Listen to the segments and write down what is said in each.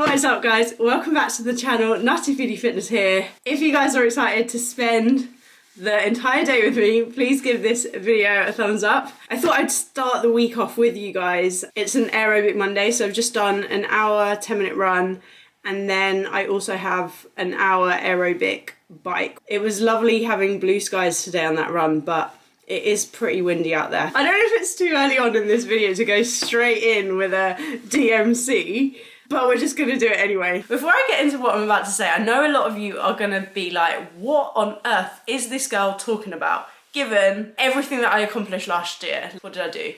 What is up, guys? Welcome back to the channel. Nuttyfoodiefitness here. If you guys are excited to spend the entire day with me, please give this video a thumbs up. I thought I'd start the week off with you guys. It's an aerobic Monday, so I've just done an hour 10-minute run, and then I also have an hour aerobic bike. It was lovely having blue skies today on that run, but it is pretty windy out there. I don't know if it's too early on in this video to go straight in with a DMC, but we're just gonna do it anyway. Before I get into what I'm about to say, I know a lot of you are gonna be like, what on earth is this girl talking about? Given everything that I accomplished last year. What did I do?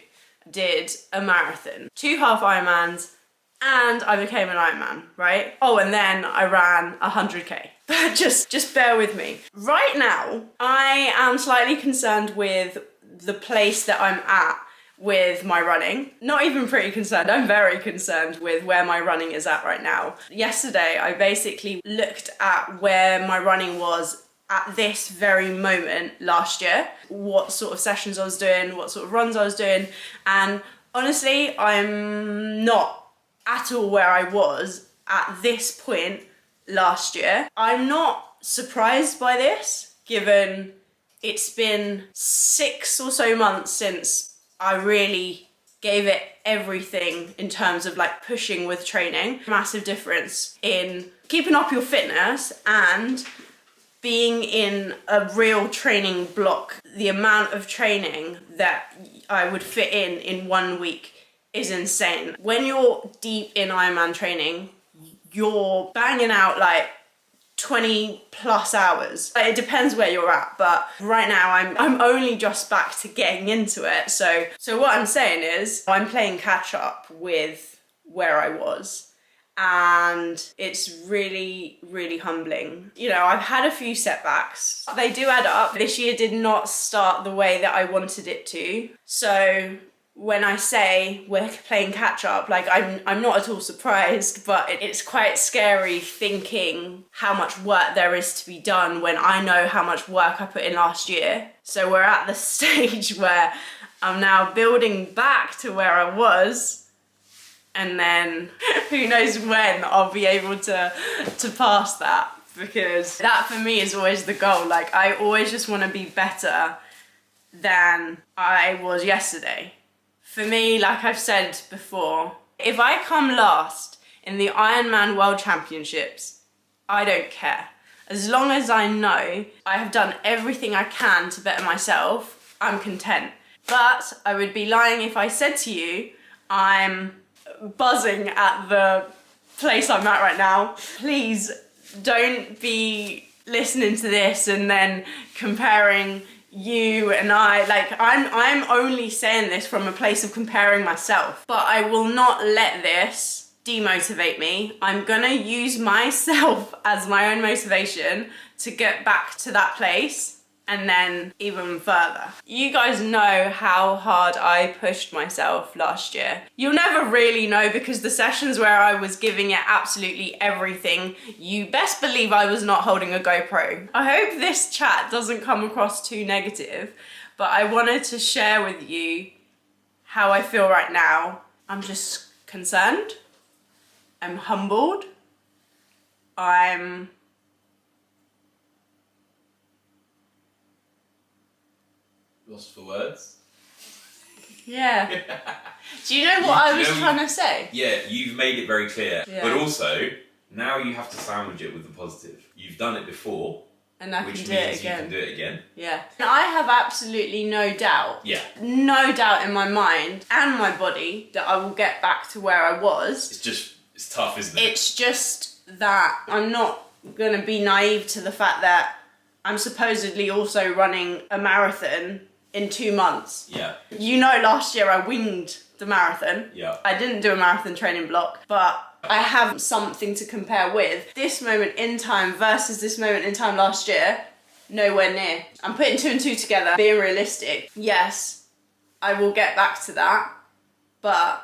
I did a marathon, 2 half Ironmans, and I became an Ironman, right? Oh, and then I ran 100k. But just bear with me. Right now, I am slightly concerned with the place that I'm at with my running. Not even pretty concerned, I'm very concerned with where my running is at right now. Yesterday, I basically looked at where my running was at this very moment last year, what sort of sessions I was doing, what sort of runs I was doing, and honestly, I'm not at all where I was at this point last year. I'm not surprised by this, given it's been 6 or so months since I really gave it everything in terms of like pushing with training. Massive difference in keeping up your fitness and being in a real training block. The amount of training that I would fit in 1 week is insane. When you're deep in Ironman training, you're banging out like 20 plus hours. It depends where you're at, but right now I'm only just back to getting into it. So what I'm saying is I'm playing catch up with where I was, and it's really, really humbling. You know, I've had a few setbacks. They do add up. This year did not start the way that I wanted it to. So when I say we're playing catch up, like I'm not at all surprised, but it's quite scary thinking how much work there is to be done when I know how much work I put in last year. So we're at the stage where I'm now building back to where I was, and then who knows when I'll be able to pass that, because that for me is always the goal. Like, I always just want to be better than I was yesterday. For me, like I've said before, if I come last in the Ironman World Championships, I don't care. As long as I know I have done everything I can to better myself, I'm content. But I would be lying if I said to you, I'm buzzing at the place I'm at right now. Please don't be listening to this and then comparing you and I. Like, I'm only saying this from a place of comparing myself, but I will not let this demotivate me. I'm gonna use myself as my own motivation to get back to that place, and then even further. You guys know how hard I pushed myself last year. You'll never really know, because the sessions where I was giving it absolutely everything, you best believe I was not holding a GoPro. I hope this chat doesn't come across too negative, but I wanted to share with you how I feel right now. I'm just concerned. I'm humbled. I'm lost for words. Yeah. Do you know what I was trying to say? Yeah, you've made it very clear. Yeah. But also, now you have to sandwich it with the positive. You've done it before, and I which can do it means again. you can do it again. Yeah. And I have absolutely no doubt. Yeah. No doubt in my mind and my body that I will get back to where I was. It's tough, isn't it? It's just that I'm not going to be naive to the fact that I'm supposedly also running a marathon in 2 months. Yeah. You know, last year I winged the marathon. Yeah. I didn't do a marathon training block, but I have something to compare with. This moment in time versus this moment in time last year, nowhere near. I'm putting 2 and 2 together, being realistic. Yes, I will get back to that, but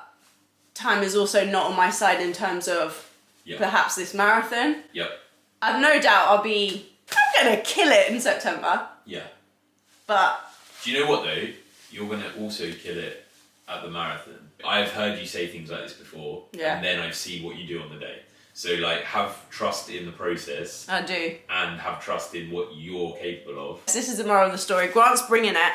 time is also not on my side in terms of perhaps this marathon. Yep. I've no doubt I'm gonna kill it in September. Yeah. But do you know what though? You're gonna also kill it at the marathon. I've heard you say things like this before, yeah. and then I see what you do on the day. So like, have trust in the process. I do. And have trust in what you're capable of. This is the moral of the story. Grant's bringing it.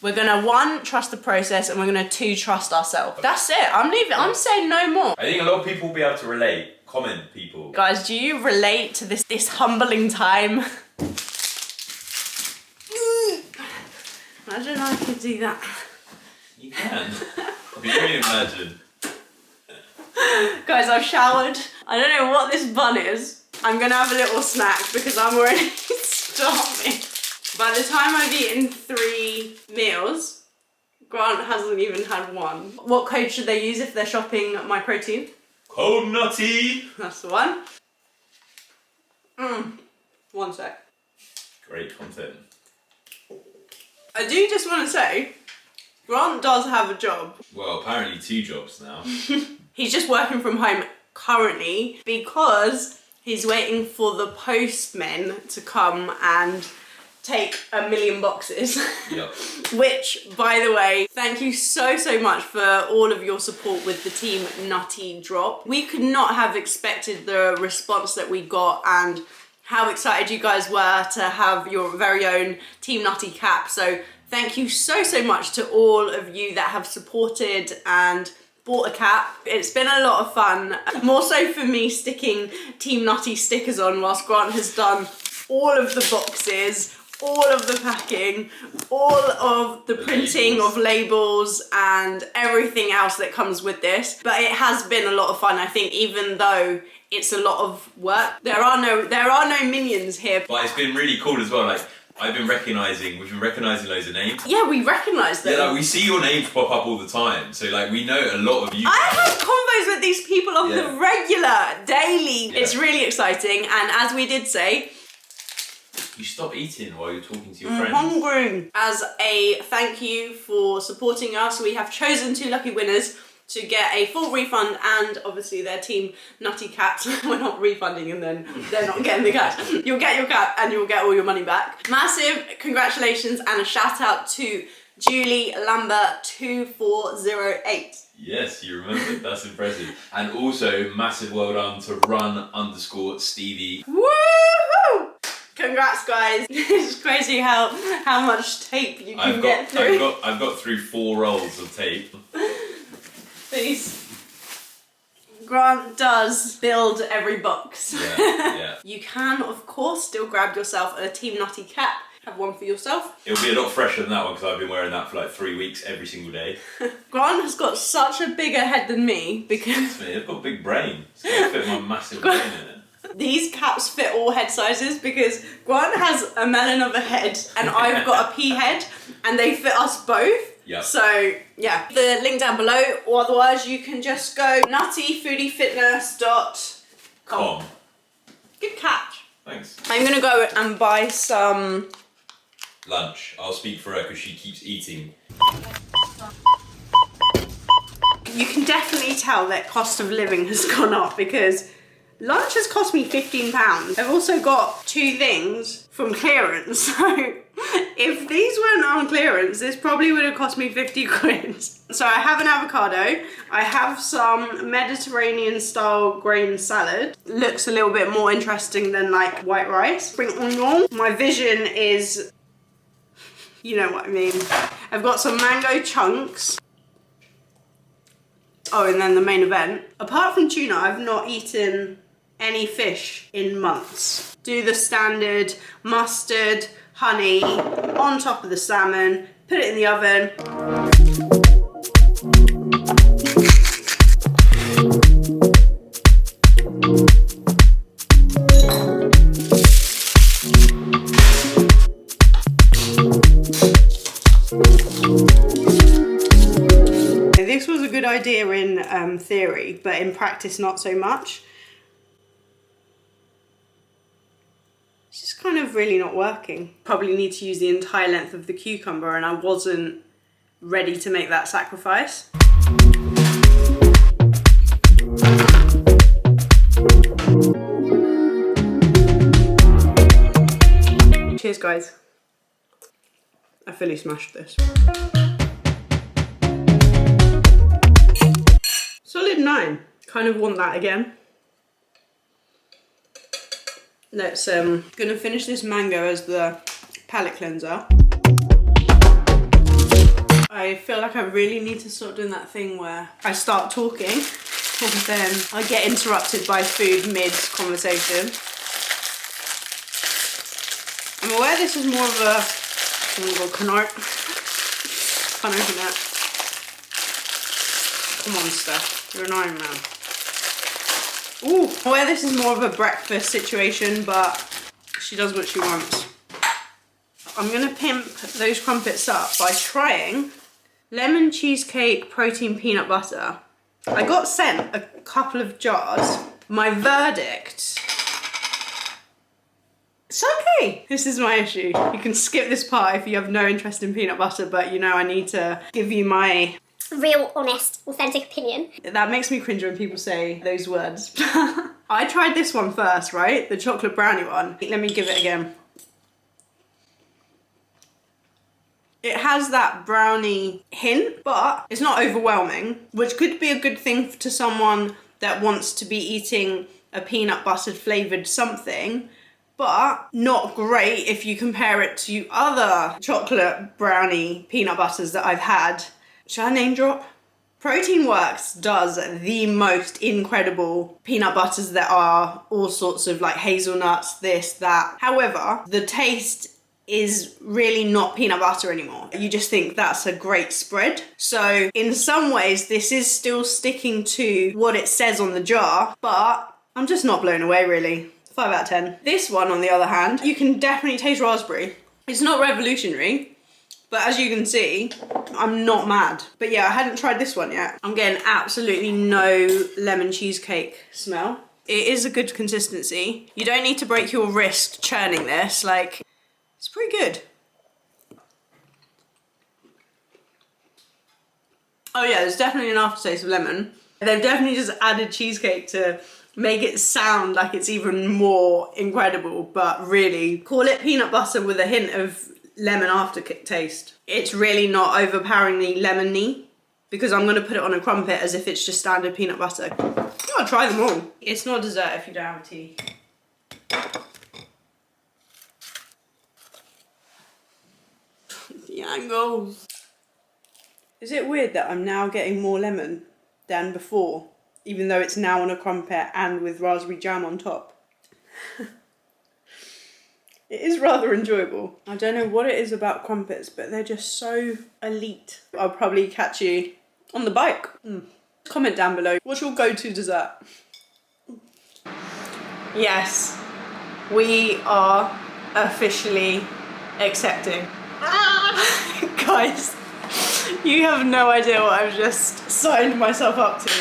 We're gonna 1, trust the process, and we're gonna 2, trust ourselves. That's it. I'm leaving. I'm saying no more. I think a lot of people will be able to relate. Comment, people. Guys, do you relate to this humbling time? Imagine I could do that. You can. Can you really imagine? Guys, I've showered. I don't know what this bun is. I'm gonna have a little snack because I'm already starving. By the time I've eaten 3 meals, Grant hasn't even had 1. What code should they use if they're shopping my protein? Code Nutty! That's the one. 1 sec. Great content. I do just want to say, Grant does have a job. Well, apparently 2 jobs now. He's just working from home currently because he's waiting for the postmen to come and take 1 million boxes. Yep. Which, by the way, thank you so much for all of your support with the Team Nutty drop. We could not have expected the response that we got and how excited you guys were to have your very own Team Nutty cap. So thank you so much to all of you that have supported and bought a cap. It's been a lot of fun. More so for me sticking Team Nutty stickers on whilst Grant has done all of the boxes, all of the packing, all of the printing of labels and everything else that comes with this. But it has been a lot of fun. I think even though it's a lot of work, there are no minions here. But it's been really cool as well. Like, we've been recognising loads of names. Yeah, we recognise them. Yeah, like we see your names pop up all the time. So like we know a lot of you. I have convos with these people on the regular, daily. Yeah. It's really exciting. And as we did say, you stop eating while you're talking to your I'm friends. hungry. As a thank you for supporting us, we have chosen 2 lucky winners to get a full refund and obviously their Team Nutty caps. We're not refunding and then they're not getting the caps. You'll get your cap and you'll get all your money back. Massive congratulations and a shout out to Julie Lambert 2408. Yes, you remember. That's impressive. And also, massive well done to run_Stevie. Woohoo! Congrats, guys. It's crazy how much tape you can get through. I've got through 4 rolls of tape. These Grant does build every box. Yeah. You can, of course, still grab yourself a Team Nutty cap. Have one for yourself. It'll be a lot fresher than that one because I've been wearing that for like 3 weeks every single day. Grant has got such a bigger head than me because I've got a big brain. It's going to fit my massive brain in it. these caps fit all head sizes because Grant has a melon of a head and I've got a pea head and they fit us both. Yeah. So yeah, the link down below, or otherwise you can just go nuttyfoodiefitness.com. Good catch. Thanks. I'm gonna go and buy some lunch. I'll speak for her because she keeps eating. You can definitely tell that cost of living has gone up because lunch has cost me £15. I've also got 2 things from clearance, so if these weren't on clearance, this probably would have cost me 50 quid. So I have an avocado, I have some Mediterranean style grain salad. Looks a little bit more interesting than like white rice. Spring onion. My vision is, you know what I mean. I've got some mango chunks. Oh, and then the main event. Apart from tuna, I've not eaten any fish in months. Do the standard mustard, honey, on top of the salmon, put it in the oven. This was a good idea in theory, but in practice not so much. It's just kind of really not working. Probably need to use the entire length of the cucumber and I wasn't ready to make that sacrifice. Cheers guys. I fully smashed this. Solid 9. Kind of want that again. Let's gonna finish this mango as the palate cleanser. I feel like I really need to start doing that thing where I start talking and then I get interrupted by food mid-conversation. I'm aware this is more of a... Oh God, can't open it. Come on, Steph. You're an Iron Man. Ooh, I'm aware this is more of a breakfast situation, but she does what she wants. I'm gonna pimp those crumpets up by trying lemon cheesecake protein peanut butter. I got sent a couple of jars. My verdict, it's okay. This is my issue. You can skip this part if you have no interest in peanut butter, but you know I need to give you my real, honest, authentic opinion. That makes me cringe when people say those words. I tried this one first, right? The chocolate brownie one. Let me give it again. It has that brownie hint, but it's not overwhelming, which could be a good thing to someone that wants to be eating a peanut butter flavoured something, but not great if you compare it to other chocolate brownie peanut butters that I've had. Should I name drop? Protein Works does the most incredible peanut butters that are all sorts of like hazelnuts, this, that. However, the taste is really not peanut butter anymore. You just think that's a great spread. So in some ways, this is still sticking to what it says on the jar, but I'm just not blown away really. 5 out of 10. This one, on the other hand, you can definitely taste raspberry. It's not revolutionary, but as you can see, I'm not mad. But yeah, I hadn't tried this one yet. I'm getting absolutely no lemon cheesecake smell. It is a good consistency. You don't need to break your wrist churning this, like, it's pretty good. Oh yeah, there's definitely an aftertaste of lemon. They've definitely just added cheesecake to make it sound like it's even more incredible, but really, call it peanut butter with a hint of lemon aftertaste. It's really not overpoweringly lemony, because I'm gonna put it on a crumpet as if it's just standard peanut butter. You gotta try them all. It's not dessert if you don't have a tea. The angles. Is it weird that I'm now getting more lemon than before, even though it's now on a crumpet and with raspberry jam on top? It is rather enjoyable. I don't know what it is about crumpets, but they're just so elite. I'll probably catch you on the bike. Comment down below, what's your go-to dessert? Yes, we are officially accepting. Guys, you have no idea what I've just signed myself up to.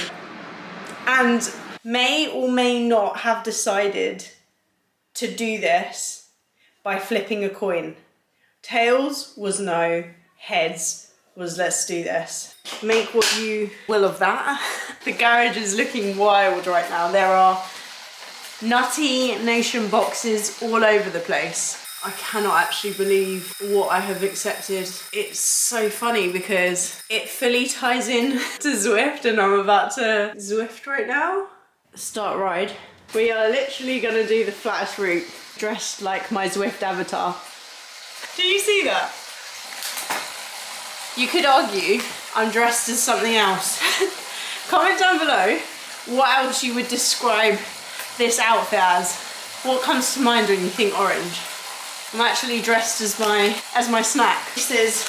And may or may not have decided to do this by flipping a coin. Tails was no, heads was let's do this. Make what you will of that. The garage is looking wild right now. There are Nutty Nation boxes all over the place. I cannot actually believe what I have accepted. It's so funny because it fully ties in to Zwift, and I'm about to Zwift right now. Start ride. We are literally gonna do the flattest route, dressed like my Zwift avatar. Did you see that? You could argue I'm dressed as something else. Comment down below what else you would describe this outfit as. What comes to mind when you think orange? I'm actually dressed as my snack. This is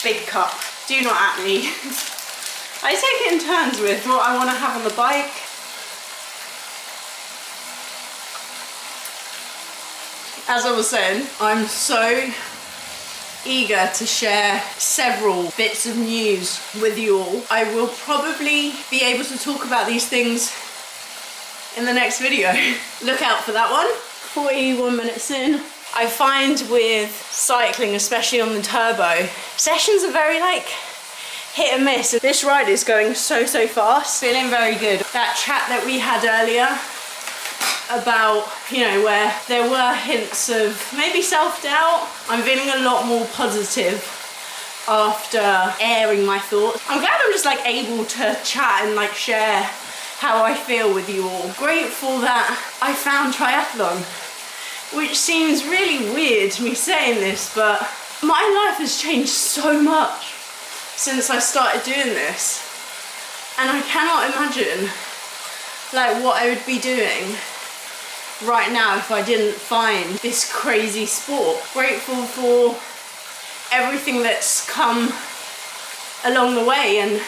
Big Cup. Do not at me. I take it in turns with what I want to have on the bike. As I was saying, I'm so eager to share several bits of news with you all. I will probably be able to talk about these things in the next video. Look out for that one. 41 minutes in. I find with cycling, especially on the turbo, sessions are very like hit and miss. This ride is going so fast. Feeling very good. That chat that we had earlier about, you know, where there were hints of maybe self-doubt, I'm feeling a lot more positive after airing my thoughts. I'm glad I'm just like able to chat and like share how I feel with you all. Grateful that I found triathlon. which seems really weird me saying this, but my life has changed so much since I started doing this. And I cannot imagine like what I would be doing right now if I didn't find this crazy sport. Grateful for everything that's come along the way and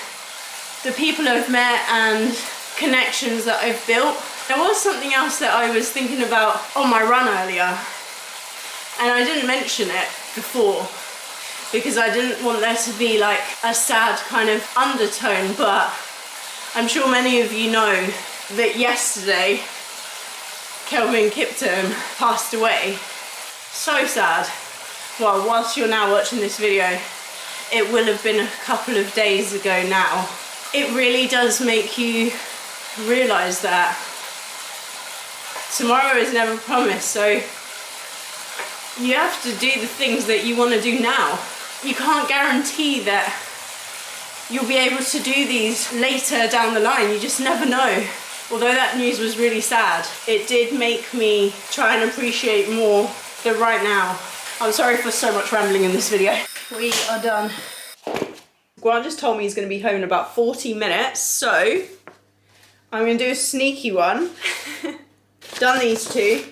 the people I've met and connections that I've built. There was something else that I was thinking about on my run earlier, and I didn't mention it before because I didn't want there to be like a sad kind of undertone, but I'm sure many of you know that yesterday Kelvin Kipton passed away. So sad. Well, whilst you're now watching this video, it will have been a couple of days ago now. It really does make you realise that tomorrow is never promised, so you have to do the things that you want to do now. You can't guarantee that you'll be able to do these later down the line. You just never know. Although that news was really sad, it did make me try and appreciate more the right now. I'm sorry for so much rambling in this video. We are done. Grant just told me he's going to be home in about 40 minutes, so I'm going to do a sneaky one. Done these two.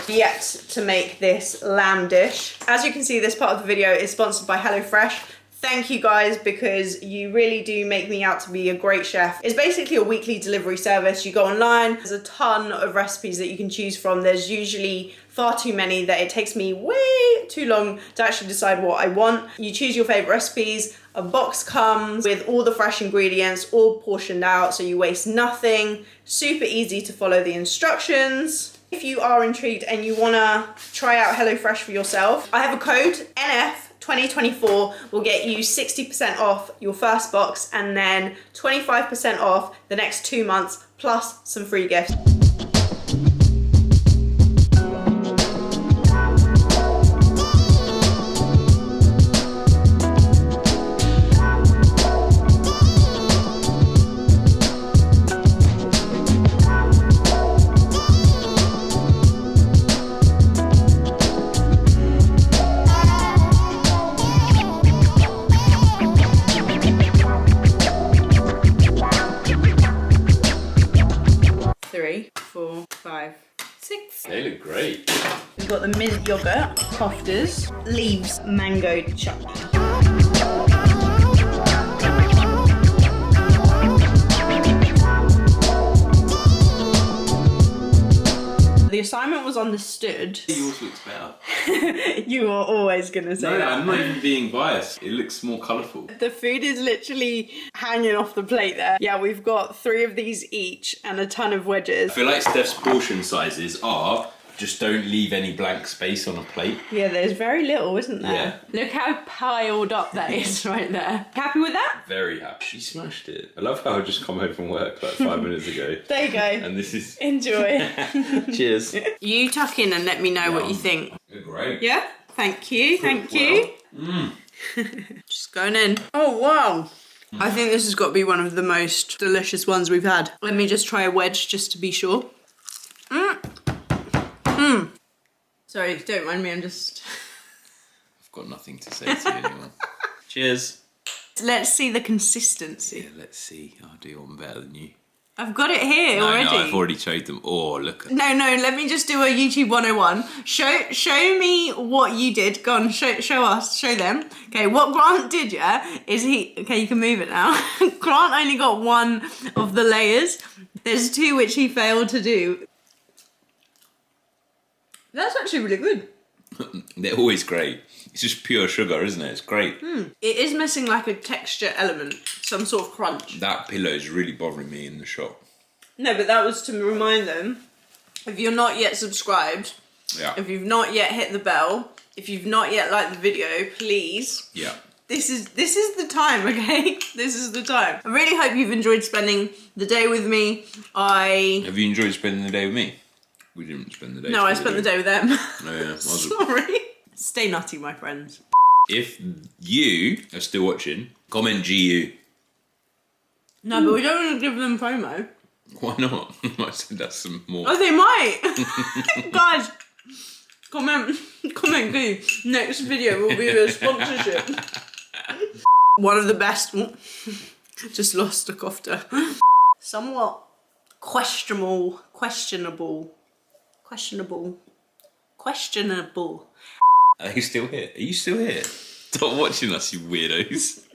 Yet to make this lamb dish. As you can see, this part of the video is sponsored by HelloFresh. Thank you guys, because you really do make me out to be a great chef. It's basically a weekly delivery service. You go online, there's a ton of recipes that you can choose from. There's usually far too many that it takes me way too long to actually decide what I want. You choose your favorite recipes, a box comes with all the fresh ingredients, all portioned out so you waste nothing. Super easy to follow the instructions. If you are intrigued and you wanna try out HelloFresh for yourself, I have a code, NF2024, will get you 60% off your first box and then 25% off the next 2 months, plus some free gifts. They look great. We've got the mint yogurt, kofters, leaves, mango chutney. The assignment was understood. Yours looks better. You are always going to say that. No, I'm not even being biased. It looks more colourful. The food is literally hanging off the plate there. Yeah, we've got 3 of these each and a ton of wedges. I feel like Steph's portion sizes are just don't leave any blank space on a plate. Yeah, there's very little, isn't there? Yeah. Look how piled up that is right there. Happy with that? Very happy. She smashed it. I love how I just come home from work like 5 minutes ago. There you go. And this is... Enjoy. Cheers. You tuck in and let me know what you think. They're great. Yeah? Thank you, thank you. Just going in. Oh, wow. I think this has got to be one of the most delicious ones we've had. Let me just try a wedge just to be sure. Sorry, don't mind me, I'm just... I've got nothing to say to you anymore. Cheers. Let's see the consistency. Yeah, let's see. I'll do one better than you. I've got it here already. No, I've already showed them. Oh, look at... No, let me just do a YouTube 101. Show me what you did. Go on, show us, show them. Okay, what Grant did, yeah, is he... Okay, you can move it now. Grant only got 1 of the layers. There's 2 which he failed to do. That's actually really good. They're always great. It's just pure sugar, isn't it? It's great. It is missing like a texture element, some sort of crunch. That pillow is really bothering me in the shop. No, but that was to remind them, if you're not yet subscribed, if you've not yet hit the bell, if you've not yet liked the video, please. Yeah. This is the time, okay? This is the time. I really hope you've enjoyed spending the day with me. Have you enjoyed spending the day with me? We didn't spend the day. No, I spent the day with them. Oh yeah. Sorry. Stay nutty, my friends. If you are still watching, comment GU. No, but we don't want to give them promo. Why not? I said that's some more. Oh, they might. Guys, Comment, please. Next video will be a sponsorship. One of the best. Just lost a kofta. Somewhat questionable. Are you still here? Are you still here? Stop watching us, you weirdos.